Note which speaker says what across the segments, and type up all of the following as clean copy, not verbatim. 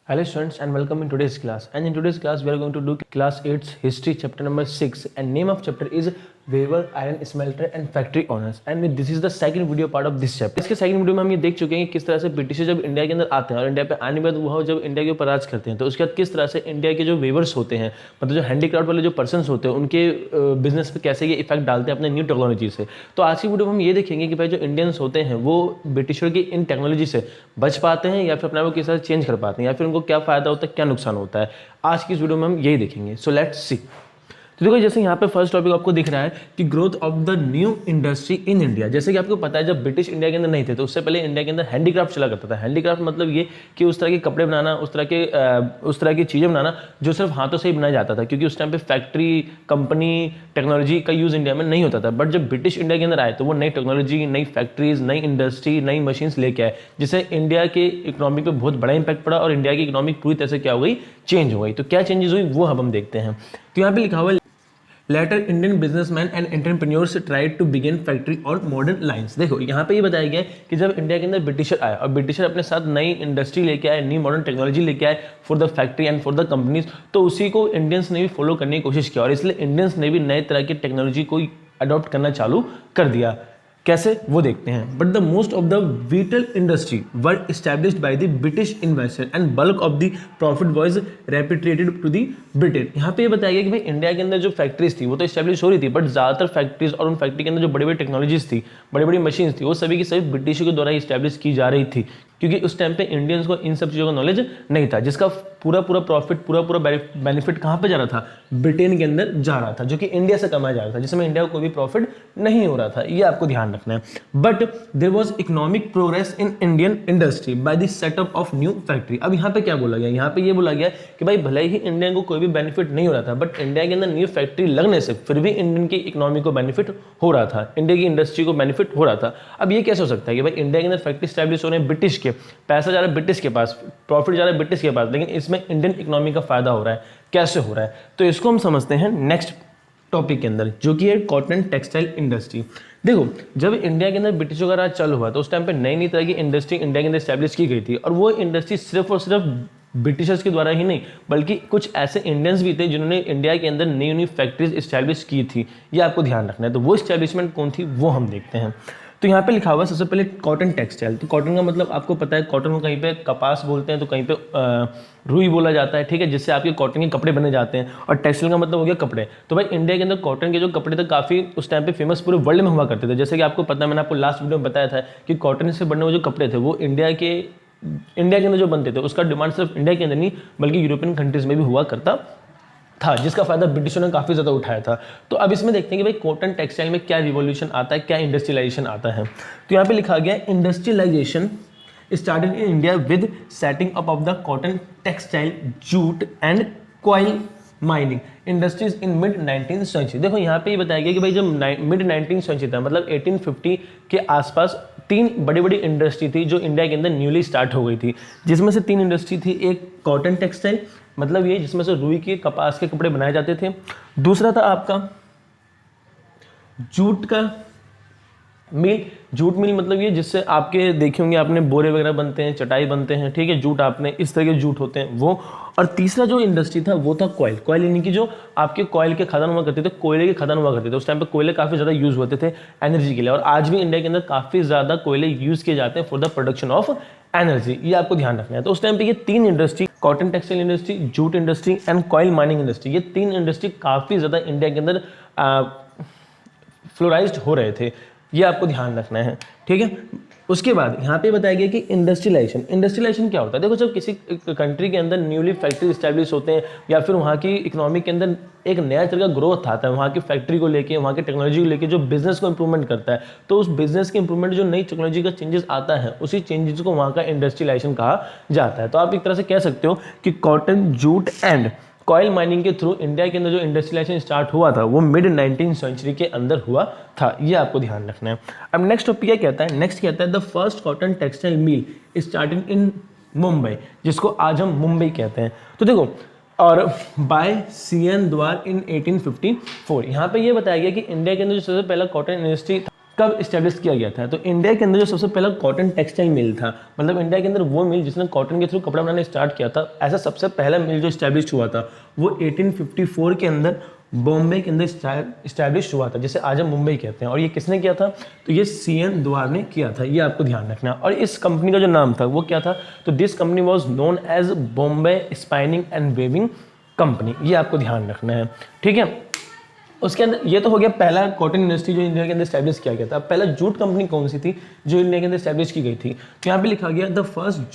Speaker 1: Hello students and welcome in today's class. And in today's class we are going to do class 8's history chapter number 6 and name of chapter is weaver iron smelter and factory owners and this is the second video part of this chapter. इसके second video में हम ये देख चुके हैं कि किस तरह से ब्रिटिशर जब इंडिया के अंदर आते हैं और इंडिया पे आने के बाद वो जब इंडिया के ऊपर राज करते हैं तो उसके बाद किस तरह से इंडिया के जो वेवर्स होते हैं मतलब जो हैंडीक्राफ्ट वाले जो पर्सन्स होते हैं उनके बिजनेस पे कैसे ये इफेक्ट डालते हैं अपने न्यू टेक्नोलॉजी से। तो आज की वीडियो में हम ये देखेंगे कि भाई जो इंडियंस होते हैं वो ब्रिटिशर की इन टेक्नोलॉजी से बच पाते हैं या फिर अपने आप को किस तरह चेंज कर पाते हैं या फिर उनको क्या फायदा होता है क्या नुकसान होता है। आज की इस वीडियो में हम यही देखेंगे। So let's see. तो देखो जैसे यहाँ पे फर्स्ट टॉपिक आपको दिख रहा है कि growth of the new industry in India. जैसे कि आपको पता है जब ब्रिटिश इंडिया के अंदर नहीं थे तो उससे पहले इंडिया के अंदर हैंडीक्राफ्ट चला करता था। हैंडीक्राफ्ट मतलब ये कि उस तरह के कपड़े बनाना उस तरह की चीज़ें बनाना जो सिर्फ हाथों से ही बनाया जाता था, क्योंकि उस टाइम पे फैक्ट्री कंपनी टेक्नोलॉजी का यूज़ इंडिया में नहीं होता था। बट जब ब्रिटिश इंडिया के अंदर आए तो वो नई टेक्नोलॉजी नई फैक्ट्रीज नई इंडस्ट्री नई मशीन्स लेके आए जिससे इंडिया के इकोनॉमी पे बहुत बड़ा इंपैक्ट पड़ा और इंडिया की इकोनॉमी पूरी तरह से क्या हो गई चेंज हो गई। तो क्या चेंजेस हुई वो हम देखते हैं। तो यहाँ पे लिखा हुआ later Indian businessman and entrepreneurs tried to begin factory और मॉडर्न लाइंस। देखो यहाँ पे ये बताया गया है कि जब इंडिया के अंदर ब्रिटिशर आए और ब्रिटिशर अपने साथ नई इंडस्ट्री लेके आए नई मॉडर्न टेक्नोलॉजी लेके आए for the factory and for the companies, तो उसी को इंडियंस ने भी फॉलो करने की कोशिश किया और इसलिए इंडियंस ने भी नए तरह की टेक्नोलॉजी को अडॉप्ट करना चालू कर दिया। कैसे वो देखते हैं। But the most of the vital industry were established by the British investor and bulk of the profit was repatriated to the Britain. यहाँ पे ये बताया गया कि भाई इंडिया के अंदर जो फैक्ट्रीज थी वो तो एस्टैब्लिश हो रही थी बट ज़्यादातर फैक्ट्रीज और उन फैक्ट्री के अंदर जो बड़ी बड़ी टेक्नोलॉजीज थी बड़ी बड़ी मशीन्स थी वो सभी की सभी ब्रिटिशों के द्वारा ही इस्टेब्लिश की जा रही थी, क्योंकि उस टाइम पे इंडियंस को इन सब चीज़ों का नॉलेज नहीं था जिसका पूरा प्रॉफिट पूरा बेनिफिट कहाँ पे जा रहा था, ब्रिटेन के अंदर जा रहा था जो कि इंडिया से कमाया जा रहा था जिसमें इंडिया को कोई भी प्रॉफिट नहीं हो रहा था। ये आपको ध्यान रखना है। But there was economic progress in Indian industry by the setup of new factory. अब यहाँ पे क्या बोला गया, यहाँ पे ये बोला गया कि भाई भले ही इंडिया को कोई भी बेनिफिट नहीं हो रहा था बट इंडिया के अंदर न्यू फैक्ट्री लगने से फिर भी इंडियन की इकोनॉमी को बेनिफिट हो रहा था, इंडिया की इंडस्ट्री को बेनिफिट हो रहा था। अब ये कैसे हो सकता है कि भाई इंडिया के अंदर फैक्ट्री स्टैब्लिश हो रहे हैं ब्रिटिश के, पैसा जा रहा है ब्रिटिश के पास, प्रॉफिट जा रहा है ब्रिटिश के पास, लेकिन इसमें इंडियन इकोनॉमी का फायदा हो रहा है, कैसे हो रहा है। तो इसको हम समझते हैं नेक्स्ट टॉपिक के अंदर जो कि है कॉटन टेक्सटाइल इंडस्ट्री। देखो जब इंडिया के अंदर ब्रिटिशों का राज चालू हुआ तो उस टाइम पे नई नई तरह की इंडस्ट्री इंडिया के अंदर स्टैब्लिश की गई थी और वो इंडस्ट्री सिर्फ और सिर्फ ब्रिटिशर्स के द्वारा ही नहीं बल्कि कुछ ऐसे इंडियंस भी थे जिन्होंने इंडिया के अंदर नई नई फैक्ट्रीज इस्टेब्लिश की थी। ये आपको ध्यान रखना है। तो वो इस्टेब्लिशमेंट कौन थी वो हम देखते हैं। तो यहाँ पे लिखा हुआ है सबसे पहले कॉटन टेक्सटाइल। तो कॉटन का मतलब आपको पता है, कॉटन को कहीं पे कपास बोलते हैं तो कहीं पे रुई बोला जाता है, ठीक है, जिससे आपके कॉटन के कपड़े बने जाते हैं। और टेक्सटाइल का मतलब हो गया कपड़े। तो भाई इंडिया के अंदर कॉटन के जो कपड़े थे काफ़ी उस टाइम पे फेमस पूरे वर्ल्ड में हुआ करते थे। जैसे कि आपको पता है, मैंने आपको लास्ट वीडियो में बताया था कि कॉटन से बनने वाले जो कपड़े थे वो इंडिया के अंदर जो बनते थे उसका डिमांड सिर्फ इंडिया के अंदर नहीं बल्कि यूरोपियन कंट्रीज में भी हुआ करता था, जिसका फायदा ब्रिटिशों ने काफ़ी ज़्यादा उठाया था। तो अब इसमें देखते हैं कि भाई कॉटन टेक्सटाइल में क्या रिवॉल्यूशन आता है, क्या इंडस्ट्रियलाइजेशन आता है। तो यहाँ पे लिखा गया industrialisation started in India with setting up of the cotton textile jute and coal mining industries in mid 19th century. देखो यहाँ पे ये बताया गया कि भाई जब मिड 19th सेंचुरी था मतलब 1850 के आसपास तीन बड़ी बड़ी इंडस्ट्री थी जो इंडिया के अंदर न्यूली स्टार्ट हो गई थी, जिसमें से तीन इंडस्ट्री थी। एक कॉटन टेक्सटाइल मतलब ये जिसमें से रुई के कपास के कपड़े बनाए जाते थे। दूसरा था आपका जूट का मिल। जूट मिल मतलब ये जिससे आपके देखे होंगे आपने बोरे वगैरह बनते हैं, चटाई बनते हैं, ठीक है, जूट आपने इस तरह के जूट होते हैं वो। और तीसरा जो इंडस्ट्री था वो था कॉयल। कॉयल यानी कि जो आपके कॉयल के खदान हुआ करते थे, कोयले के खदान हुआ करते थे। उस टाइम पे कोयले काफ़ी ज़्यादा यूज़ होते थे एनर्जी के लिए और आज भी इंडिया के अंदर काफ़ी ज़्यादा कोयले यूज़ किए जाते हैं for the production of energy. ये आपको ध्यान रखना है। तो उस टाइम पे ये तीन industry cotton textile industry, jute industry and coil mining industry, ये तीन इंडस्ट्री काफ़ी ज़्यादा इंडिया के अंदर फ्लोराइज्ड हो रहे थे। ये आपको ध्यान रखना है, ठीक है। उसके बाद यहाँ पे बताया गया कि इंडस्ट्रियलाइजेशन क्या होता है। देखो जब किसी कंट्री के अंदर न्यूली फैक्ट्री इस्टेब्लिश होते हैं या फिर वहाँ की इकोनॉमी के अंदर एक नया तरह का ग्रोथ आता है वहाँ की फैक्ट्री को लेके, वहाँ की टेक्नोलॉजी को लेके जो बिजनेस को इंप्रूवमेंट करता है, तो उस बिजनेस के इंप्रूवमेंट जो नई टेक्नोलॉजी का चेंजेस आता है उसी चेंजेस को वहाँ का इंडस्ट्रियलाइजेशन कहा जाता है। तो आप एक तरह से कह सकते हो कि cotton, jute and coil mining के थ्रू इंडिया के अंदर जो इंडस्ट्रियलाइजेशन स्टार्ट हुआ था वो मिड 19th सेंचुरी के अंदर हुआ था। ये आपको ध्यान रखना है। अब नेक्स्ट टॉपिक क्या कहता है, नेक्स्ट कहता है the first cotton textile mill started in Mumbai, जिसको आज हम मुंबई कहते हैं। तो देखो और बाय CN द्वार इन 1854। यहाँ पे ये बताया गया कि इंडिया के अंदर जो सबसे पहला कॉटन इंडस्ट्री कब इस्टेब्लिश किया गया था? तो इंडिया के अंदर जो सबसे पहला कॉटन टेक्सटाइल मिल था, मतलब इंडिया के अंदर वो मिल जिसने कॉटन के थ्रू कपड़ा बनाना स्टार्ट किया था, ऐसा सबसे पहला मिल जो इस्टेब्लिश हुआ था वो 1854 के अंदर बॉम्बे के अंदर इस्टेब्लिश हुआ था, जिसे आज हम मुंबई कहते हैं। और ये किसने किया था? तो ये CN द्वार ने किया था, ये आपको ध्यान रखना। और इस कंपनी का जो नाम था वो क्या था? तो this company was known as Bombay spinning and weaving company, ये आपको ध्यान रखना है, ठीक है। उसके अंदर ये तो हो गया पहला कॉटन इंडस्ट्री जो इंडिया के अंदर स्टैब्लिश किया गया था। पहला जूट कंपनी कौन सी थी जो इंडिया के अंदर स्टैब्लिश की गई थी? तो यहाँ पे लिखा गया the first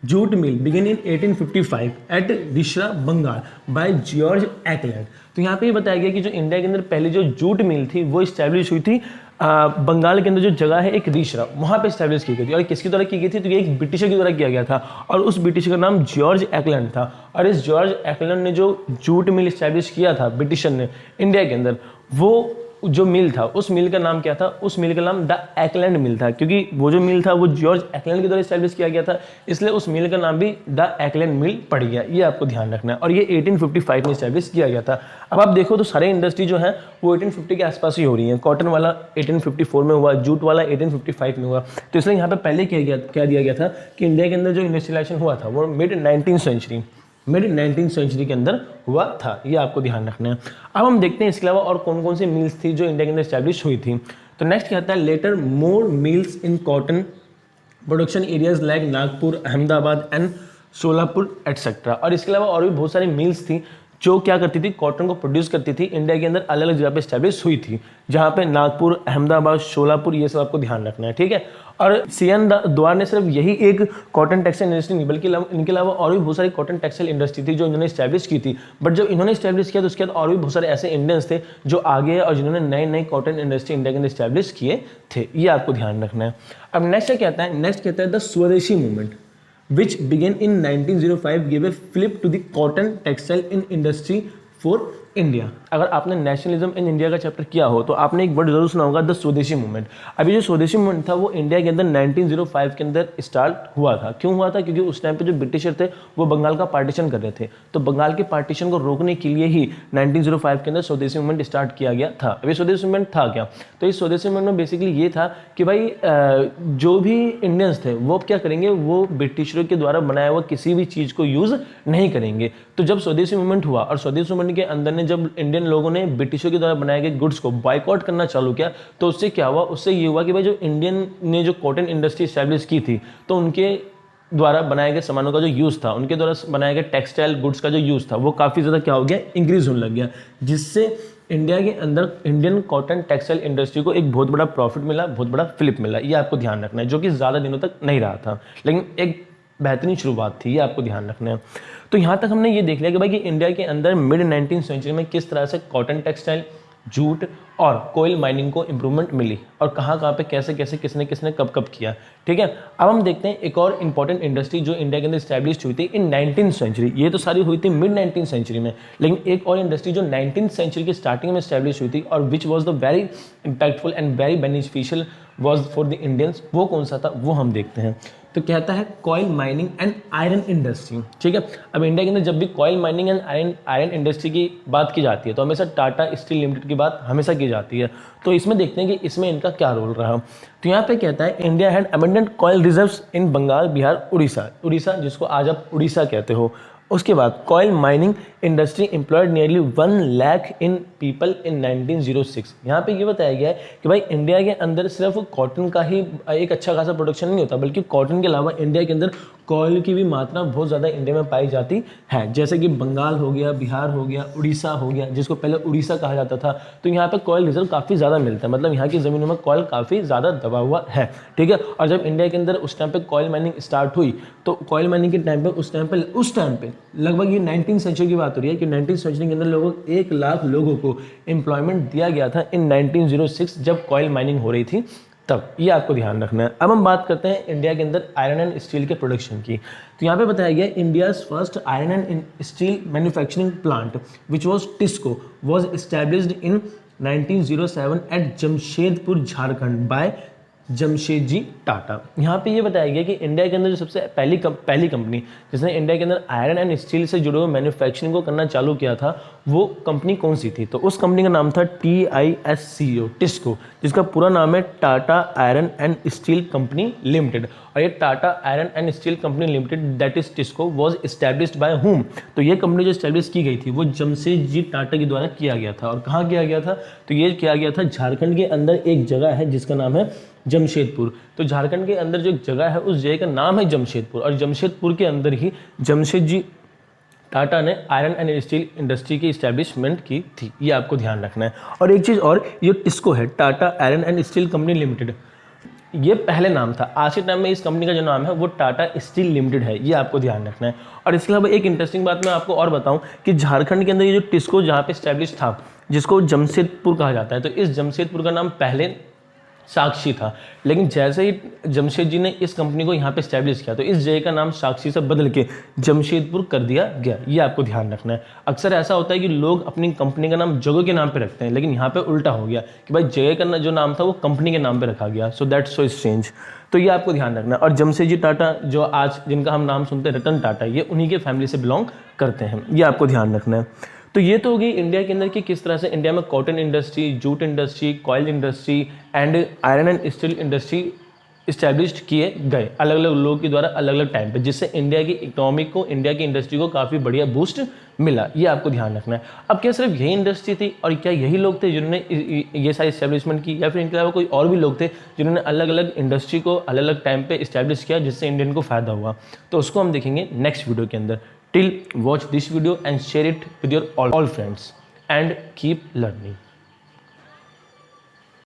Speaker 1: jute mill begin in 1855 at Rishra Bengal by George Acland. तो यहाँ पे ये बताया गया कि जो इंडिया के अंदर पहली जो जूट मिल थी वो स्टैब्लिश हुई थी बंगाल के अंदर जो जगह है एक रिश्रा, वहाँ पे स्टैब्लिश की गई थी। और किसकी द्वारा की गई थी? तो ये एक ब्रिटिशर के द्वारा किया गया था और उस ब्रिटिशर का नाम जॉर्ज एक्लैंड था। और इस जॉर्ज एक्लैंड ने जो जूट मिल स्टैब्लिश किया था ब्रिटिशर ने इंडिया के अंदर, वो जो मिल था उस मिल का नाम क्या था? उस मिल का नाम द एक्लैंड मिल था, क्योंकि वो जो मिल था वो जॉर्ज एक्लैंड के द्वारा स्टैब्लिश किया गया था, इसलिए उस मिल का नाम भी द एक्लैंड मिल पड़ गया, ये आपको ध्यान रखना है। और ये 1855 में स्टैब्लिश किया गया था। अब आप देखो तो सारे इंडस्ट्री जो है वो 1850 के आसपास ही हो रही है। कॉटन वाला 1854 में हुआ, जूट वाला 1855 में हुआ। तो इसलिए यहाँ पे पहले क्या दिया गया था कि इंडिया के अंदर जो इंडस्ट्रियलाइजेशन हुआ था वो मिड 19th सेंचुरी के अंदर हुआ था, ये आपको ध्यान रखना है। अब हम देखते हैं इसके अलावा और कौन कौन सी मिल्स थी जो इंडिया के अंदर स्टैब्लिश हुई थी। तो नेक्स्ट क्या आता है? Later more mills in cotton production areas like Nagpur, Ahmedabad and Solapur etcetera. और इसके अलावा और भी बहुत सारी मिल्स थी जो क्या करती थी? कॉटन को प्रोड्यूस करती थी, इंडिया के अंदर अलग अलग जगह पे स्टैब्लिश हुई थी, जहाँ पे नागपुर, अहमदाबाद, सोलापुर, ये सब आपको ध्यान रखना है, ठीक है। और CN द्वार ने सिर्फ यही एक कॉटन टेक्सटाइल इंडस्ट्री नहीं बल्कि इनके अलावा और भी बहुत सारी कॉटन टेक्सटाइल इंडस्ट्री थी जो इन्होंने स्टैब्लिश की थी। बट जब इन्होंने स्टैब्लिश किया तो उसके बाद और भी बहुत सारे ऐसे इंडियंस थे जो आगे और जिन्होंने नए नए कॉटन इंडस्ट्री इंडिया के अंदर स्टैब्लिश किए थे, ये आपको ध्यान रखना है। अब नेक्स्ट क्या कहता है? नेक्स्ट कहता है द स्वदेशी movement which began in 1905 gave a flip to the cotton textile in industry for India. अगर आपने नेशनलिज्म इन इंडिया का चैप्टर किया हो तो आपने एक वर्ड जरूर सुना होगा, द स्वदेशी मूवमेंट। अभी जो स्वदेशी मूवमेंट था वो इंडिया के अंदर 1905 के अंदर स्टार्ट हुआ था। क्यों हुआ था? क्योंकि उस टाइम पे जो ब्रिटिशर थे वो बंगाल का पार्टीशन कर रहे थे, तो बंगाल के पार्टीशन को रोकने के लिए ही 1905 के अंदर स्वदेशी मूवमेंट स्टार्ट किया गया था। अभी स्वदेशी मूवमेंट था क्या? तो इस स्वदेशी मूवमेंट में बेसिकली ये था कि भाई जो भी इंडियंस थे वो क्या करेंगे, वो ब्रिटिशरों के द्वारा बनाया हुआ किसी भी चीज़ को यूज़ नहीं करेंगे। तो जब स्वदेशी मूवमेंट हुआ और स्वदेशी मूवमेंट के अंदर ने जब इंडियन लोगों ने ब्रिटिशों के द्वारा बनाए गए गुड्स को बॉयकॉट करना चालू किया, तो उससे क्या हुआ? उससे ये हुआ कि भाई जो इंडियन ने जो कॉटन इंडस्ट्री स्टैब्लिश की थी तो उनके द्वारा बनाए गए सामानों का जो यूज़ था, उनके द्वारा बनाए गए टेक्सटाइल गुड्स का जो यूज़ था वो काफ़ी ज़्यादा क्या हो गया? इंक्रीज होने लग गया, जिससे इंडिया के अंदर इंडियन कॉटन टेक्सटाइल इंडस्ट्री को एक बहुत बड़ा प्रॉफिट मिला, बहुत बड़ा फ्लिप मिला। ये आपको ध्यान रखना है, जो कि ज़्यादा दिनों तक नहीं रहा था, लेकिन एक बेहतरीन शुरुआत थी, ये आपको ध्यान रखना है। तो यहाँ तक हमने ये देख लिया कि भाई कि इंडिया के अंदर मिड 19th सेंचुरी में किस तरह से कॉटन टेक्सटाइल, जूट और कोयल माइनिंग को इंप्रूवमेंट मिली और कहाँ पे कैसे कैसे किसने किसने कब कब किया, ठीक है। अब हम देखते हैं एक और इंपॉर्टेंट इंडस्ट्री जो इंडिया के अंदर स्टैब्लिश हुई थी इन 19th सेंचुरी। ये तो सारी हुई थी मिड 19th सेंचुरी में, लेकिन एक और इंडस्ट्री जो 19th सेंचुरी की स्टार्टिंग में स्टैब्लिश हुई थी और which was the very impactful and very beneficial was for the Indians, वो कौन सा था वो हम देखते हैं। तो कहता है coil mining and iron industry, ठीक है। अब इंडिया के अंदर जब भी coil mining and iron industry की बात की जाती है तो हमेशा टाटा स्टील लिमिटेड की बात हमेशा की जाती है। तो इसमें देखते हैं कि इसमें इनका क्या रोल रहा। तो यहाँ पे कहता है India had abundant coal reserves in Bengal, Bihar, Orissa जिसको आज आप उड़ीसा कहते हो। उसके बाद coal mining industry employed nearly 1 lakh in people in 1906। यहाँ पे ये बताया गया है कि भाई इंडिया के अंदर सिर्फ कॉटन का ही एक अच्छा खासा प्रोडक्शन नहीं होता, बल्कि कॉटन के अलावा इंडिया के अंदर कॉयल की भी मात्रा बहुत ज़्यादा इंडिया में पाई जाती है। जैसे कि बंगाल हो गया, बिहार हो गया, उड़ीसा हो गया, जिसको पहले उड़ीसा कहा जाता था। तो यहाँ पे कॉयल रिजर्व काफ़ी ज़्यादा मिलता है, मतलब यहाँ की ज़मीनों में कॉयल काफ़ी ज़्यादा दबा हुआ है, ठीक है। और जब इंडिया के अंदर उस टाइम पे कॉयल माइनिंग स्टार्ट हुई तो कॉयल माइनिंग के टाइम पे उस टाइम पे लगभग ये 19th सेंचुरी की बात हो रही है कि 19th सेंचुरी के अंदर लगभग 1 लाख लोगों को एम्प्लॉयमेंट दिया गया था इन 1906 जब कॉयल माइनिंग हो रही थी तब। ये आपको ध्यान रखना है। अब हम बात करते हैं इंडिया के अंदर आयरन एंड स्टील के प्रोडक्शन की। तो यहाँ पे बताया गया India's first iron and steel manufacturing plant which was TISCO was established in 1907 at Jamshedpur Jharkhand by Jamshedji Tata. यहाँ पे ये बताया गया कि इंडिया के अंदर जो सबसे पहली कंपनी जिसने इंडिया के अंदर आयरन एंड स्टील से जुड़े हुए मैन्युफैक्चरिंग को करना चालू किया था वो कंपनी कौन सी थी? तो उस कंपनी का नाम था TISCO, टिस्को, जिसका पूरा नाम है Tata iron and steel company limited. और ये Tata iron and steel company limited that is TISCO was established by whom? तो ये कंपनी जो एस्टैब्लिश की गई थी वो जमशेदजी टाटा के द्वारा किया गया था। और कहाँ किया गया था? तो ये किया गया था झारखंड के अंदर एक जगह है जिसका नाम है जमशेदपुर। तो झारखंड के अंदर जो एक जगह है उस जगह का नाम है जमशेदपुर, और जमशेदपुर के अंदर ही जमशेदजी टाटा ने आयरन एंड स्टील इंडस्ट्री की इस्टेब्लिशमेंट की थी। ये आपको ध्यान रखना है। और एक चीज़ और, ये टिस्को है, Tata iron and steel company limited, ये पहले नाम था। आज के टाइम में इस कंपनी का जो नाम है वो टाटा स्टील लिमिटेड है। ये आपको ध्यान रखना है। और इसके अलावा एक इंटरेस्टिंग बात मैं आपको और बताऊं कि झारखंड के अंदर ये जो टिस्को जहाँ पे स्टैब्लिश था, जिसको जमशेदपुर कहा जाता है, तो इस जमशेदपुर का नाम पहले साक्षी था, लेकिन जैसे ही जमशेद ने इस कंपनी को यहाँ पे स्टैब्लिश किया तो इस जगह का नाम साक्षी से बदल के जमशेदपुर कर दिया गया। ये आपको ध्यान रखना है। अक्सर ऐसा होता है कि लोग अपनी कंपनी का नाम जगह के नाम पे रखते हैं, लेकिन यहाँ पे उल्टा हो गया कि भाई जगह का जो नाम था वो कंपनी के नाम पे रखा गया। So that's so strange. तो ये आपको ध्यान रखना है। और जमशेदजी टाटा जो आज जिनका हम नाम सुनते हैं रतन टाटा, ये उन्हीं के फैमिली से बिलोंग करते हैं। ये आपको ध्यान रखना है। तो ये तो हो गई इंडिया के अंदर कि किस तरह से इंडिया में cotton industry, jute industry, coil industry and iron and steel industry established किए गए अलग अलग लोगों के द्वारा अलग अलग टाइम पे, जिससे इंडिया की इकोनॉमी को, इंडिया की इंडस्ट्री को काफ़ी बढ़िया बूस्ट मिला। ये आपको ध्यान रखना है। अब क्या सिर्फ यही इंडस्ट्री थी और क्या यही लोग थे जिन्होंने ये सारी इस्टेब्लिशमेंट की, या फिर इनके अलावा कोई और भी लोग थे जिन्होंने अलग अलग इंडस्ट्री को अलग अलग टाइम पे इस्टेब्लिश किया जिससे इंडियन को फायदा हुआ? तो उसको हम देखेंगे नेक्स्ट वीडियो के अंदर। Till watch this video and share it with your all friends and keep learning.